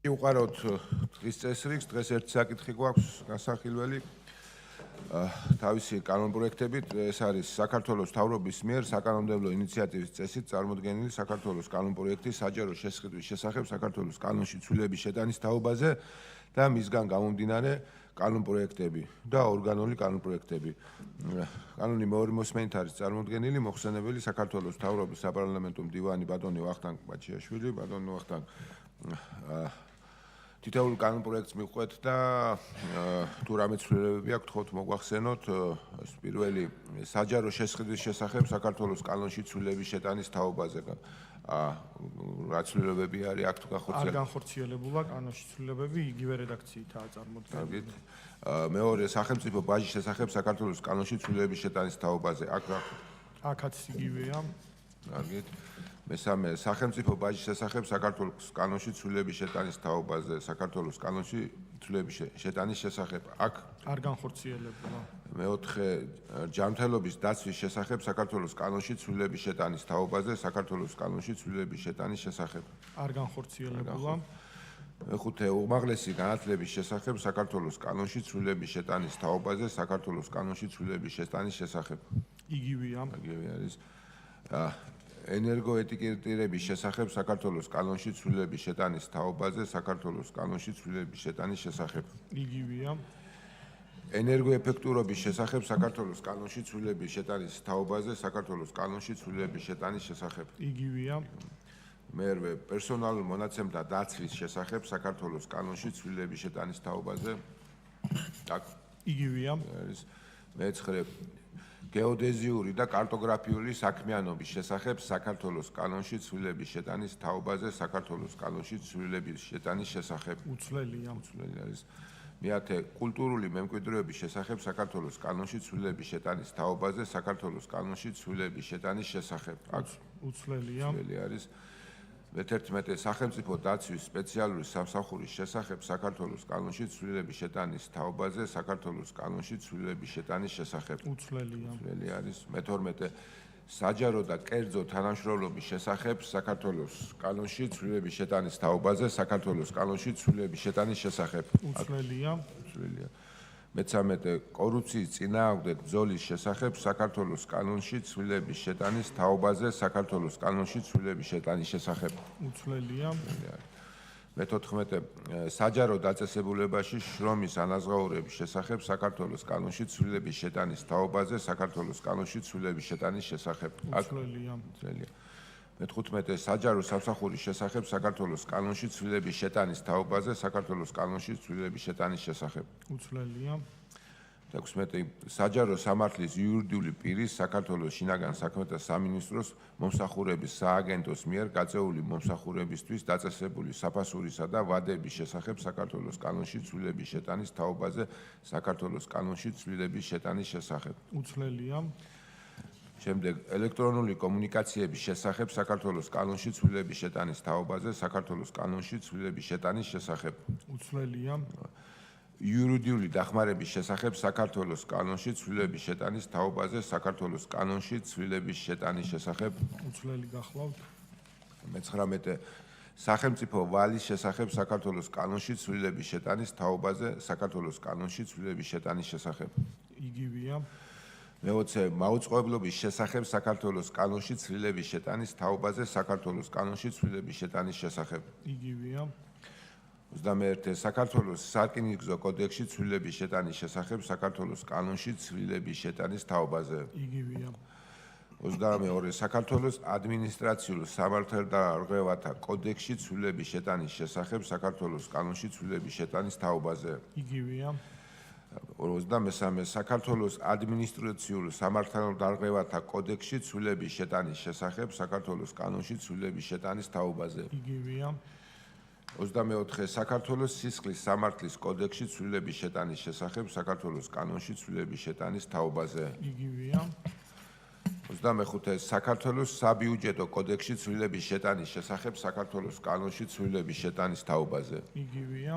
მივყაროთ დღის წესრიგს, დღეს ერთი საკითხი გვაქვს გასახილველი. თავისი კანონპროექტებით ეს არის საქართველოს მთავრობის მიერ საკანონმდებლო ინიციატივის წესით წარმოდგენილი საქართველოს კანონპროექტი საჯარო შესყიდვის შესახებ საქართველოს კანონში ცვლილების შეტანის თაობაზე და მისგან გამომდინარე კანონპროექტები და ორგანული კანონპროექტები. კანონი მეორე მოსმენით არის წარმოდგენილი მოხსენებელი საქართველოს მთავრობის საპარლამენტო მდივანი ბატონი ვახტანგ ბაჩიაშვილი, ბატონი ვახტანგ თითოეულ კანონპროექტს მივყვეთ და თუ რამე ცვლილებები აქვს თქოთ მოგვახსენოთ ეს პირველი საჯარო შესყიდვის შესახებ საქართველოს კანონში ცვლილების შეტანის თაობაზე რა ცვლილებები არის აქ თუ არ განხორციელებულა კანონში ცვლილებები იგივე რედაქციითაა წარმოდგენილი. მეორე სახელმწიფო ბაჟის შესახებ საქართველოს კანონში ცვლილების შეტანის თაობაზე აქაც იგივეა. კარგით. მესამე სახელმწიფო ბაჟის შესახებ საქართველოს კანონში ცვლილების შეტანის თაობაზე საქართველოს კანონში ცვლილების შეტანის შესახებ აქ არ განხორციელებულა. მეოთხე ჯანმრთელობის დაცვის შესახებ საქართველოს კანონში ცვლილების შეტანის თაობაზე საქართველოს კანონში ცვლილების შეტანის შესახებ არ განხორციელებულა. მეხუთე უმაღლესი განათლების შესახებ საქართველოს კანონში ცვლილების შეტანის თაობაზე საქართველოს კანონში ცვლილების შეტანის შესახებ იგივეა. იგივე არის ენერგოეტიკეტირების შესახებ საქართველოს კანონში ცვლილების შეტანის თაობაზე საქართველოს კანონში ცვლილების შეტანის შესახებ იგივეა. ენერგოეფექტურობის შესახებ საქართველოს კანონში ცვლილების შეტანის თაობაზე საქართველოს კანონში ცვლილების შეტანის შესახებ იგივეა. მერვე პერსონალურ მონაცემთა დაცვის შესახებ საქართველოს კანონში ცვლილების შეტანის თაობაზე აქ იგივეა. არის მეცხრე გეოდეზიური და კარტოგრაფიული საქმიანობის შესახებ საქართველოს კანონში ცვლილების შეტანის თაობაზე საქართველოს კანონში ცვლილების შეტანის შესახებ უცვლელია. უცვლელი არის მეათე კულტურული მემკვიდრეობის შესახებ საქართველოს კანონში ცვლილების შეტანის თაობაზე საქართველოს კანონში ცვლილების შეტანის შესახებ აქ უცვლელია. უცვლელი არის მე-11 სახელმწიფო დაცვის სპეციალური სამსახურის შესახებ საქართველოს კანონში ცვლილების შეტანის თაობაზე საქართველოს კანონში ცვლილების შეტანის შესახებ უცვლელია. უცვლელი არის მე-12 საჯარო და კერძო თანამშრომლობის შესახებ საქართველოს კანონში ცვლილების შეტანის თაობაზე საქართველოს კანონში ცვლილების შეტანის შესახებ უცვლელია. უცვლელია მე-13 კორუფციის წინააღმდეგ ბრძოლის შესახებ საქართველოს კანონში ცვლილების შეტანის თაობაზე საქართველოს კანონში ცვლილების შეტანის შესახებ უცვლელია. მე-14 საჯარო დაწესებულებაში შრომის ანაზღაურების შესახებ საქართველოს კანონში ცვლილების შეტანის თაობაზე საქართველოს კანონში ცვლილების შეტანის შესახებ უცვლელია. მე-15 საჯარო სამსახურის შესახებ საქართველოს კანონში ცვლილების შეტანის თაობაზე საქართველოს კანონში ცვლილების შეტანის შესახებ უცვლელია. 16 საჯარო სამართლის იურიდიული პირის საქართველოს შინაგან საქმეთა სამინისტროს მომსახურების სააგენტოს მიერ გაწეული მომსახურებისთვის დაწესებული საფასურისა და ვადების შესახებ საქართველოს კანონში ცვლილების შეტანის თაობაზე საქართველოს კანონში ცვლილების შეტანის შესახებ უცვლელია. შემდეგ ელექტრონული კომუნიკაციების შესახებ საქართველოს კანონში ცვლილების შეტანის თაობაზე საქართველოს კანონში ცვლილების შეტანის შესახებ უცვლელია. იურიდიული დახმარების შესახებ საქართველოს კანონში ცვლილების შეტანის თაობაზე საქართველოს კანონში ცვლილების შეტანის შესახებ უცვლელი გახლავთ. მე-19 სახელმწიფო ვალის შესახებ საქართველოს კანონში ცვლილების შეტანის თაობაზე საქართველოს კანონში ცვლილების შეტანის შესახებ იგივეა. მე-20 მაუწყებლობის შესახებ საქართველოს კანონში ცვლილების შეტანის თაობაზე საქართველოს კანონში ცვლილების შეტანის შესახებ იგივეა. 21 საქართველოს სარკინიგზო კოდექსში ცვლილების შეტანის შესახებ საქართველოს კანონში ცვლილების შეტანის თაობაზე იგივეა. 22 საქართველოს ადმინისტრაციულ სამართალდარღვევათა კოდექსში ცვლილების შეტანის შესახებ საქართველოს კანონში ცვლილების შეტანის თაობაზე იგივეა. 23 საქართველოს ადმინისტრაციულ სამართალდარღვევათა კოდექსში ცვლილების შეტანის შესახებ საქართველოს კანონში ცვლილების შეტანის თაობაზე იგივეა. 24 საქართველოს სისხლის სამართლის კოდექსში ცვლილების შეტანის შესახებ საქართველოს კანონში ცვლილების შეტანის თაობაზე იგივეა. 25 საქართველოს საბიუჯეტო კოდექსში ცვლილების შეტანის შესახებ საქართველოს კანონში ცვლილების შეტანის თაობაზე იგივეა.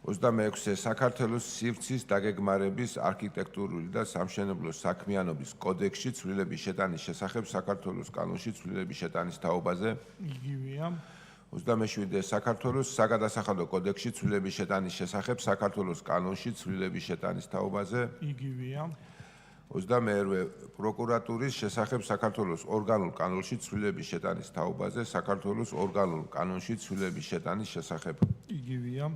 26 საქართველოს სივრცის დაგეგმარების არქიტექტურული და სამშენებლო საქმიანობის კოდექსში ცვლილების შეტანის შესახებ საქართველოს კანონში ცვლილების შეტანის თაობაზე იგივეა. 27 საქართველოს საგადასახადო კოდექსში ცვლილების შეტანის შესახებ საქართველოს კანონში ცვლილების შეტანის თაობაზე იგივეა. 22 პროკურატურის შესახებ საქართველოს ორგანულ კანონში ცვლილების შეტანის თაობაზე საქართველოს ორგანულ კანონში ცვლილების შეტანის შესახებ იგივეა.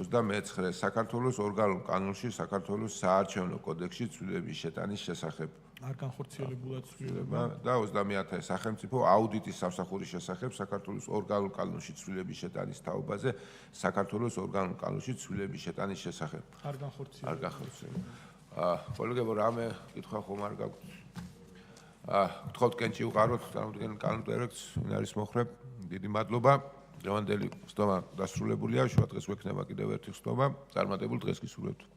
29 საქართველოს ორგანულ კანონში საქართველოს საარჩევნო კოდექსში ცვლილების შეტანის შესახებ არ განხორციელებულა ცვლილება. და 30 სახელმწიფო აუდიტის სამსახურის შესახებ საქართველოს ორგანულ კანონში ცვლილების შეტანის თაობაზე საქართველოს ორგანულ კანონში ცვლილების შეტანის შესახებ არ განხორციელებულა. არ გახორციელება. კოლეგებო, რამე კითხვა ხომ არ გაქვთ? გთხოვთ კენჭი უყაროთ წარმოდგენილ კანონპროექტს, ვინ არის მოხრებ? დიდი მადლობა. დღევანდელი ხსნობა დასრულებულია, შუა დღეს გვექნება კიდევ ერთი ხსნობა. წარმატებულ დღეს გისურვებთ.